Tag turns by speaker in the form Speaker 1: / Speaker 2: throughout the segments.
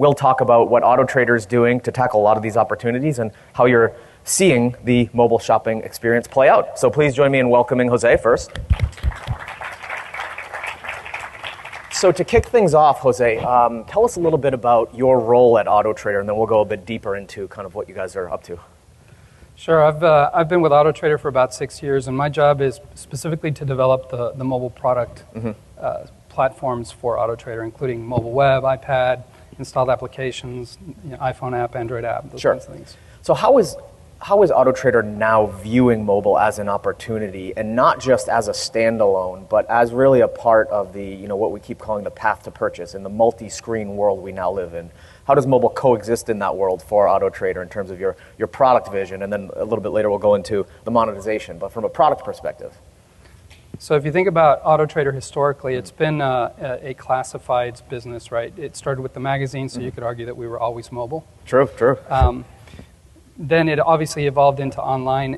Speaker 1: we'll talk about what AutoTrader is doing to tackle a lot of these opportunities and how you're seeing the mobile shopping experience play out. So please join me in welcoming Jose first. So to kick things off, Jose, tell us a little bit about your role at AutoTrader, and then we'll go a bit deeper into kind of what you guys are up to.
Speaker 2: Sure. I've been with AutoTrader for about 6 years, and my job is specifically to develop the mobile product platforms for AutoTrader, including mobile web, iPad, installed applications, iPhone app, Android app, those kinds of things.
Speaker 1: So how is AutoTrader now viewing mobile as an opportunity, and not just as a standalone, but as really a part of the, what we keep calling the path to purchase in the multi-screen world we now live in? How does mobile coexist in that world for AutoTrader in terms of your product vision? And then a little bit later we'll go into the monetization, but from a product perspective.
Speaker 2: So if you think about AutoTrader historically, it's been a classifieds business, right? It started with the magazine, so you could argue that we were always mobile.
Speaker 1: True.
Speaker 2: Then it obviously evolved into online,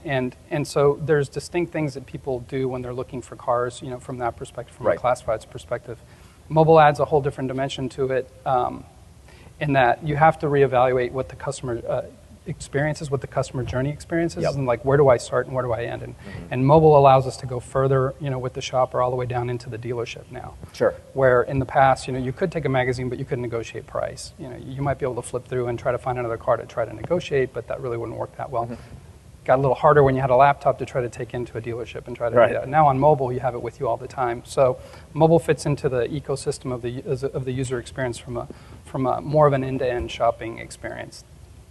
Speaker 2: and so there's distinct things that people do when they're looking for cars, from that perspective, from a classifieds perspective. Mobile adds a whole different dimension to it, in that you have to reevaluate what the customer experiences, what the customer journey experiences, and like, where do I start and where do I end? And mobile allows us to go further, with the shopper all the way down into the dealership now.
Speaker 1: Sure.
Speaker 2: Where in the past, you could take a magazine, but you couldn't negotiate price. You might be able to flip through and try to find another car to try to negotiate, but that really wouldn't work that well. Got a little harder when you had a laptop to try to take into a dealership and try to do that. Now on mobile, you have it with you all the time. So mobile fits into the ecosystem of the user experience from a more of an end-to-end shopping experience.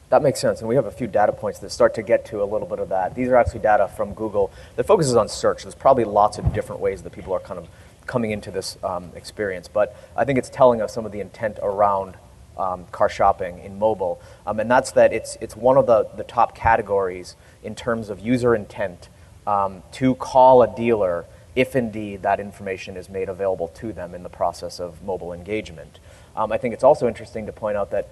Speaker 1: That makes sense, and we have a few data points that start to get to a little bit of that. These are actually data from Google that focuses on search. There's probably lots of different ways that people are kind of coming into this experience, but I think it's telling us some of the intent around car shopping in mobile, and that's that it's one of the top categories in terms of user intent to call a dealer if indeed that information is made available to them in the process of mobile engagement. I think it's also interesting to point out that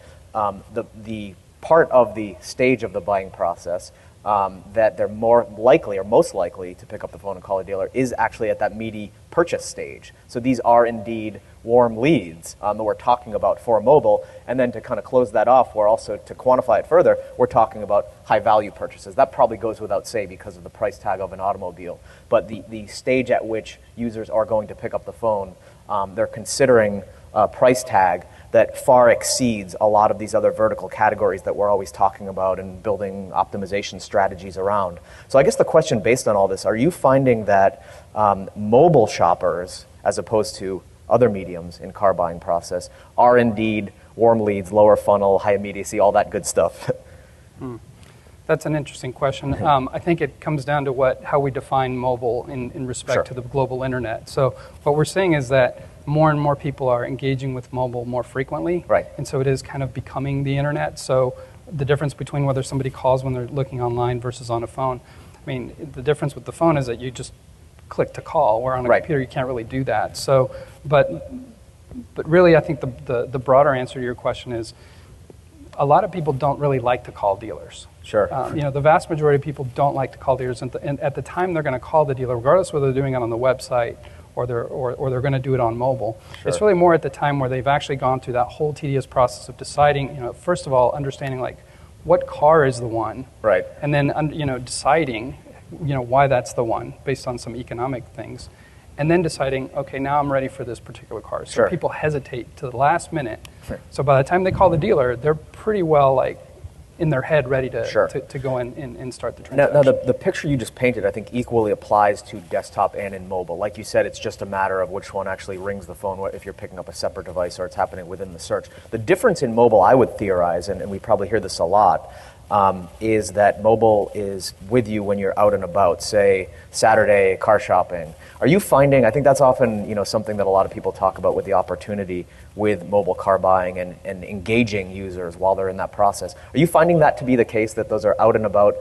Speaker 1: the part of the stage of the buying process that they're more likely or most likely to pick up the phone and call a dealer is actually at that meaty purchase stage. So these are indeed warm leads that we're talking about for mobile. And then to kind of close that off, we're also, to quantify it further, we're talking about high value purchases. That probably goes without say because of the price tag of an automobile. But the stage at which users are going to pick up the phone, they're considering a price tag that far exceeds a lot of these other vertical categories that we're always talking about and building optimization strategies around. So I guess the question based on all this, are you finding that mobile shoppers, as opposed to other mediums in car buying process, are indeed warm leads, lower funnel, high immediacy, all that good stuff?
Speaker 2: That's an interesting question. I think it comes down to how we define mobile in respect to the global internet. So what we're seeing is that more and more people are engaging with mobile more frequently. And so it is kind of becoming the internet. So the difference between whether somebody calls when they're looking online versus on a phone, I mean, the difference with the phone is that you just click to call, where on a computer you can't really do that. So, but really I think the broader answer to your question is a lot of people don't really like to call dealers. The vast majority of people don't like to call dealers, and at the time they're going to call the dealer, regardless whether they're doing it on the website or they're going to do it on mobile. It's really more at the time where they've actually gone through that whole tedious process of deciding, first of all, understanding like what car is the one, and then deciding, why that's the one based on some economic things, and then deciding, okay, now I'm ready for this particular car. So people hesitate to the last minute. So by the time they call the dealer, they're pretty well like in their head ready to go in and start the transaction.
Speaker 1: Now the picture you just painted, I think, equally applies to desktop and in mobile. Like you said, it's just a matter of which one actually rings the phone, if you're picking up a separate device or it's happening within the search. The difference in mobile, I would theorize, and we probably hear this a lot, is that mobile is with you when you're out and about, say Saturday car shopping. Are you finding, I think that's often something that a lot of people talk about with the opportunity with mobile car buying and engaging users while they're in that process. Are you finding that to be the case, that those are out and about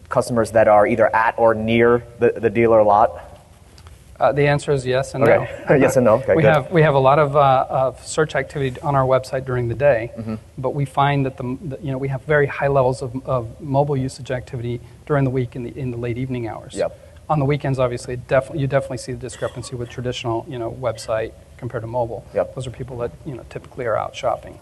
Speaker 1: customers that are either at or near the dealer lot?
Speaker 2: The answer is yes and no.
Speaker 1: Yes and no. Okay,
Speaker 2: we have a lot of search activity on our website during the day, but we find that we have very high levels of mobile usage activity during the week in the late evening hours. On the weekends, obviously, you definitely see the discrepancy with traditional website compared to mobile. Those are people that typically are out shopping.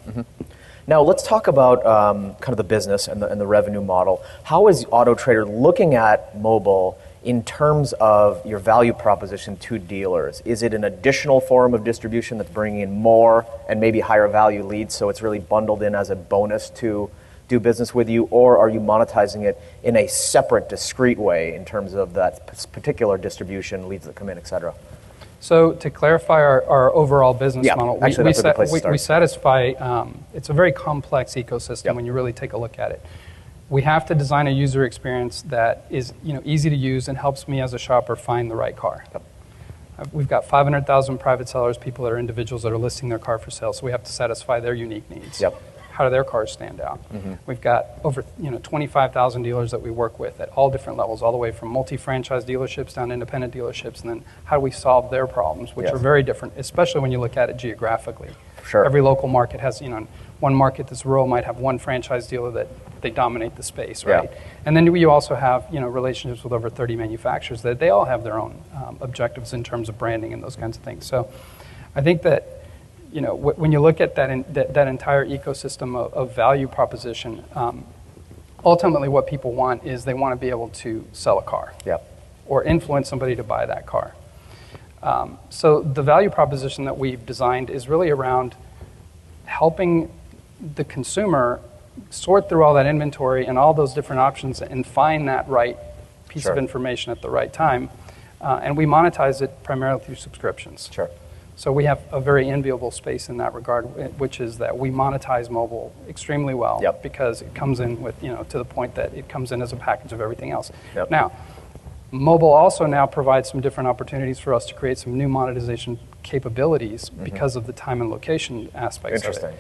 Speaker 1: Now let's talk about kind of the business and the revenue model. How is AutoTrader looking at mobile in terms of your value proposition to dealers? Is it an additional form of distribution that's bringing in more and maybe higher value leads, so it's really bundled in as a bonus to do business with you, or are you monetizing it in a separate, discrete way in terms of that particular distribution, leads that come in, et cetera?
Speaker 2: So to clarify our overall business model,
Speaker 1: actually, that's a good place to start.
Speaker 2: we satisfy, it's a very complex ecosystem when you really take a look at it. We have to design a user experience that is easy to use and helps me as a shopper find the right car. We've got 500,000 private sellers, people that are individuals that are listing their car for sale, so we have to satisfy their unique needs. How do their cars stand out? We've got over 25,000 dealers that we work with at all different levels, all the way from multi-franchise dealerships down to independent dealerships, and then how do we solve their problems, which are very different, especially when you look at it geographically. Every local market has, one market that's rural might have one franchise dealer that they dominate the space, right? And then you also have, relationships with over 30 manufacturers that they all have their own objectives in terms of branding and those kinds of things. So I think that when you look at that entire ecosystem of value proposition, ultimately what people want is they want to be able to sell a car or influence somebody to buy that car. So the value proposition that we've designed is really around helping the consumer sort through all that inventory and all those different options and find that right piece of information at the right time. And we monetize it primarily through subscriptions. So we have a very enviable space in that regard, which is that we monetize mobile extremely well because it comes in with, to the point that it comes in as a package of everything else. Now, mobile also now provides some different opportunities for us to create some new monetization capabilities because of the time and location aspects of it,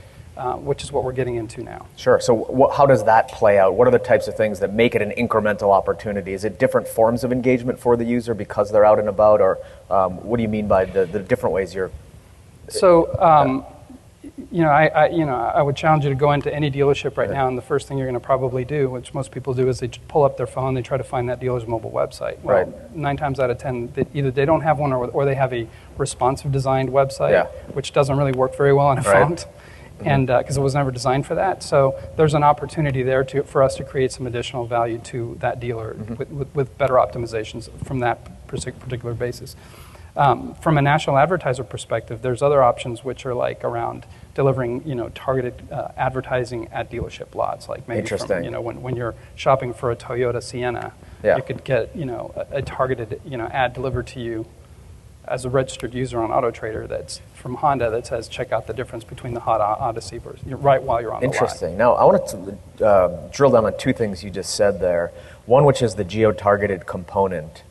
Speaker 2: which is what we're getting into now.
Speaker 1: So how does that play out? What are the types of things that make it an incremental opportunity? Is it different forms of engagement for the user because they're out and about, or what do you mean by the different ways you're...
Speaker 2: So, I would challenge you to go into any dealership right now, and the first thing you're going to probably do, which most people do, is they pull up their phone, they try to find that dealer's mobile website. Well, 9 times out of 10, either they don't have one or they have a responsive designed website, which doesn't really work very well on a phone. And because it was never designed for that. So there's an opportunity there for us to create some additional value to that dealer with better optimizations from that particular basis. From a national advertiser perspective, there's other options which are like around delivering, targeted advertising at dealership lots. Like maybe from, when you're shopping for a Toyota Sienna, you could get, a targeted, ad delivered to you as a registered user on AutoTrader that's from Honda that says, check out the difference between the Honda Odyssey versus, right while you're on the lot.
Speaker 1: Interesting. Now, I want to drill down on 2 things you just said there. One, which is the geo-targeted component,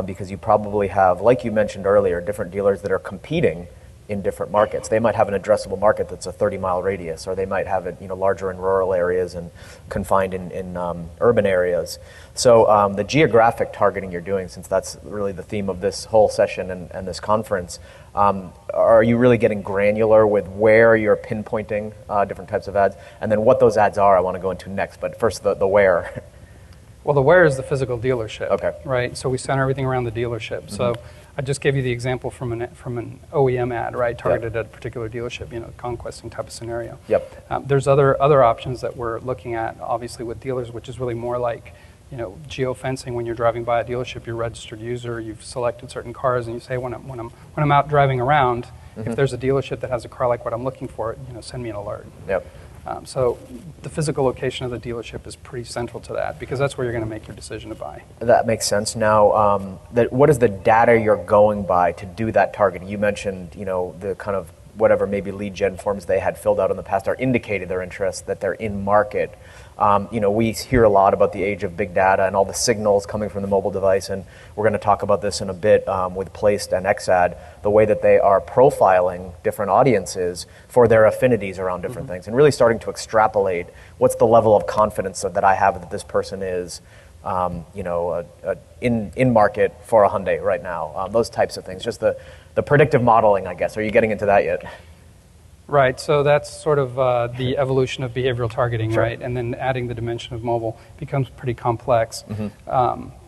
Speaker 1: because you probably have, like you mentioned earlier, different dealers that are competing in different markets. They might have an addressable market that's a 30-mile radius, or they might have it larger in rural areas and confined in urban areas. So the geographic targeting you're doing, since that's really the theme of this whole session and this conference, are you really getting granular with where you're pinpointing different types of ads? And then what those ads are, I want to go into next, but first the where.
Speaker 2: Well, the where is the physical dealership, right? So we center everything around the dealership. So I just gave you the example from an OEM ad, right, targeted at a particular dealership, conquesting type of scenario. There's other options that we're looking at, obviously, with dealers, which is really more like, geofencing. When you're driving by a dealership, you're a registered user, you've selected certain cars, and you say, when I'm out driving around, if there's a dealership that has a car like what I'm looking for, send me an alert. So the physical location of the dealership is pretty central to that, because that's where you're going to make your decision to buy. That
Speaker 1: makes sense. Now, what is the data you're going by to do that targeting? You mentioned, the kind of whatever maybe lead gen forms they had filled out in the past are indicating their interest, that they're in market. We hear a lot about the age of big data and all the signals coming from the mobile device, and we're going to talk about this in a bit with Placed and XAD, the way that they are profiling different audiences for their affinities around different things, and really starting to extrapolate what's the level of confidence that I have that this person is in market for a Hyundai right now, those types of things, just the predictive modeling, I guess. Are you getting into that yet?
Speaker 2: Right, so that's sort of the evolution of behavioral targeting, right? And then adding the dimension of mobile becomes pretty complex.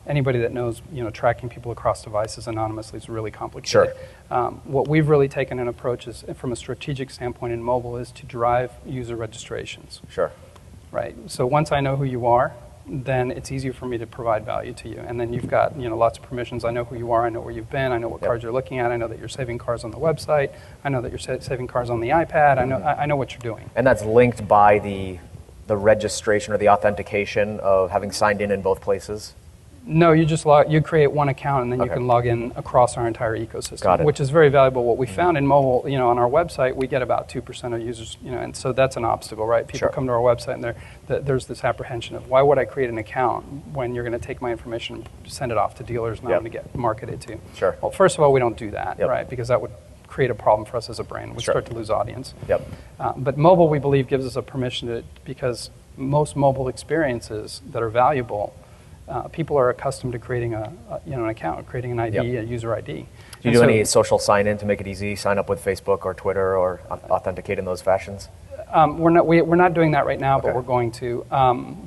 Speaker 2: Anybody that knows, tracking people across devices anonymously is really complicated.
Speaker 1: Sure.
Speaker 2: What we've really taken an approach is, from a strategic standpoint in mobile, is to drive user registrations.
Speaker 1: Sure.
Speaker 2: Right. So once I know who you are, then it's easier for me to provide value to you. And then you've got lots of permissions. I know who you are. I know where you've been. I know what cars you're looking at. I know that you're saving cars on the website. I know that you're saving cars on the iPad. I know what you're doing.
Speaker 1: And that's linked by the registration or the authentication of having signed in both places?
Speaker 2: No, you create one account and then you can log in across our entire ecosystem, which is very valuable. What we found in mobile, on our website, we get about 2% of users, and so that's an obstacle, right? People come to our website and there's this apprehension of, why would I create an account when you're going to take my information and send it off to dealers and I'm going to get marketed to?
Speaker 1: Sure.
Speaker 2: Well, first of all, we don't do that, right? Because that would create a problem for us as a brand. We start to lose audience. But mobile, we believe, gives us a permission because most mobile experiences that are valuable, people are accustomed to creating an account, creating an ID, a user ID.
Speaker 1: Do you do any social sign-in to make it easy? Sign up with Facebook or Twitter or authenticate in those fashions?
Speaker 2: We're not doing that right now, but we're going to.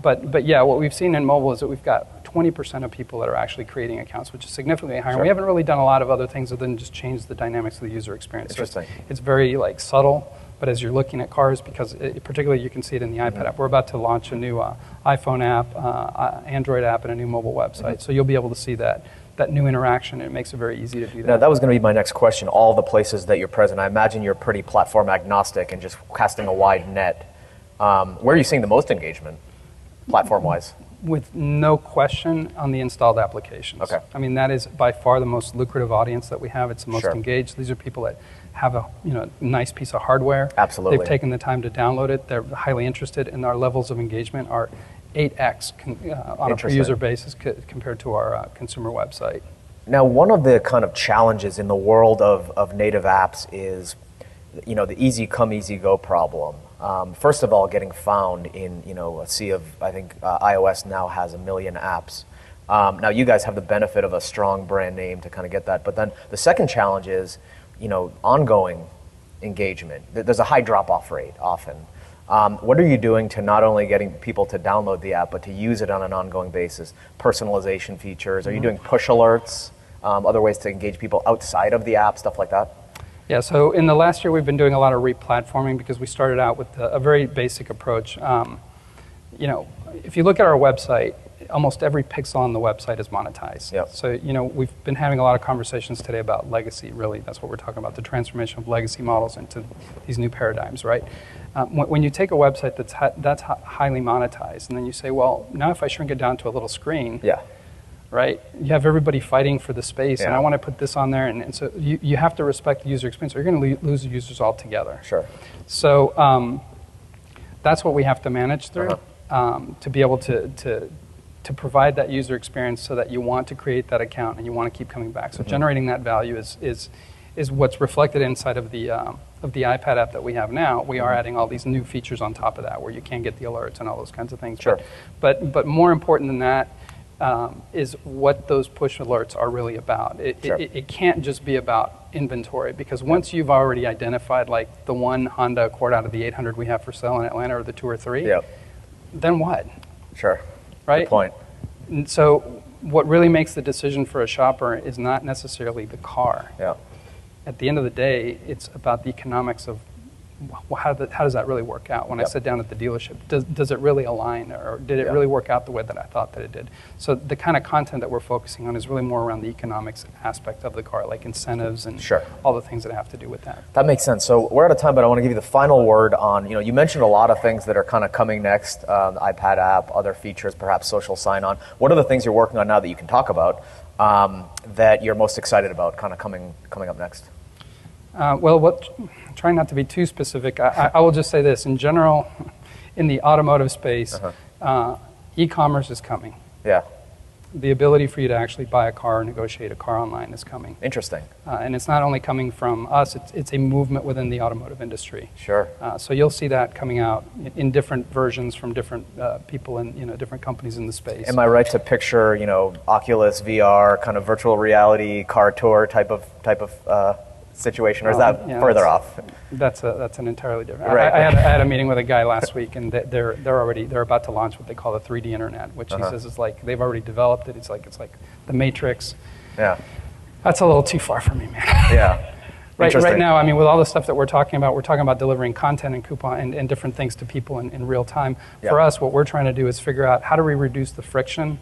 Speaker 2: But yeah, what we've seen in mobile is that we've got 20% of people that are actually creating accounts, which is significantly higher. We haven't really done a lot of other things other than just change the dynamics of the user experience.
Speaker 1: Interesting.
Speaker 2: So it's very subtle. But as you're looking at cars, because particularly you can see it in the iPad app, we're about to launch a new iPhone app, Android app, and a new mobile website. So you'll be able to see that new interaction. It makes it very easy to do that.
Speaker 1: Now, that was going to be my next question. All the places that you're present, I imagine you're pretty platform agnostic and just casting a wide net. Where are you seeing the most engagement, platform-wise?
Speaker 2: With no question on the installed applications.
Speaker 1: Okay.
Speaker 2: I mean, that is by far the most lucrative audience that we have. It's the most engaged. These are people that have a nice piece of hardware.
Speaker 1: Absolutely.
Speaker 2: They've taken the time to download it. They're highly interested, and our levels of engagement are 8x on a per user basis compared to our consumer website.
Speaker 1: Now, one of the kind of challenges in the world of native apps is, the easy come, easy go problem. First of all, getting found in a sea of, I think iOS now has 1 million apps. Now, you guys have the benefit of a strong brand name to kind of get that. But then the second challenge is, ongoing engagement. There's a high drop-off rate often. What are you doing to not only getting people to download the app, but to use it on an ongoing basis? Personalization features? Are you doing push alerts? Other ways to engage people outside of the app, stuff like that?
Speaker 2: Yeah, so in the last year we've been doing a lot of re-platforming because we started out with a very basic approach. If you look at our website, almost every pixel on the website is monetized.
Speaker 1: Yep.
Speaker 2: So, we've been having a lot of conversations today about legacy, really. That's what we're talking about, the transformation of legacy models into these new paradigms, right? When you take a website that's highly monetized, and then you say, well, now if I shrink it down to a little screen, right? You have everybody fighting for the space, and I want to put this on there, and so you have to respect the user experience, or you're going to lose users altogether.
Speaker 1: Sure.
Speaker 2: So that's what we have to manage through to be able to provide that user experience so that you want to create that account and you want to keep coming back. So generating that value is what's reflected inside of the iPad app that we have now. We are adding all these new features on top of that where you can get the alerts and all those kinds of things.
Speaker 1: Sure.
Speaker 2: But more important than that is what those push alerts are really about. It can't just be about inventory, because once you've already identified like the one Honda Accord out of the 800 we have for sale in Atlanta, or the 2 or 3, then what?
Speaker 1: Sure.
Speaker 2: Right?
Speaker 1: Good point.
Speaker 2: And so what really makes the decision for a shopper is not necessarily the car. At the end of the day, it's about the economics of how does that really work out? When I sit down at the dealership, does it really align, or did it really work out the way that I thought that it did? So the kind of content that we're focusing on is really more around the economics aspect of the car, like incentives and all the things that have to do with that.
Speaker 1: That makes sense. So we're out of time, but I want to give you the final word on, you mentioned a lot of things that are kind of coming next, the iPad app, other features, perhaps social sign-on. What are the things you're working on now that you can talk about that you're most excited about kind of coming up next?
Speaker 2: Trying not to be too specific, I will just say this. In general, in the automotive space, e-commerce is coming. The ability for you to actually buy a car or negotiate a car online is coming.
Speaker 1: Interesting.
Speaker 2: And it's not only coming from us, it's a movement within the automotive industry.
Speaker 1: Sure.
Speaker 2: So you'll see that coming out in different versions from different people and different companies in the space.
Speaker 1: Am I right to picture, Oculus VR, kind of virtual reality car tour type of situation, or is that further off?
Speaker 2: That's an entirely different.
Speaker 1: Right.
Speaker 2: I had a meeting with a guy last week, and they're about to launch what they call the 3D internet, which he says is like they've already developed it. It's like the Matrix.
Speaker 1: Yeah.
Speaker 2: That's a little too far for me, man.
Speaker 1: Yeah.
Speaker 2: Right now, I mean, with all the stuff that we're talking about delivering content and coupon and different things to people in real time.
Speaker 1: Yeah.
Speaker 2: For us, what we're trying to do is figure out how do we reduce the friction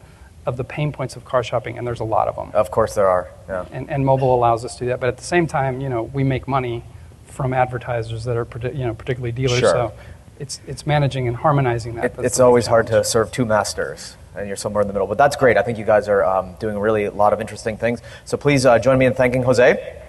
Speaker 2: of the pain points of car shopping, and there's a lot of them.
Speaker 1: Of course there are. Yeah.
Speaker 2: And mobile allows us to do that, but at the same time, we make money from advertisers that are particularly dealers.
Speaker 1: Sure.
Speaker 2: So it's managing and harmonizing that.
Speaker 1: It's always hard to serve two masters, and you're somewhere in the middle. But that's great. I think you guys are doing really a lot of interesting things. So please join me in thanking Jose.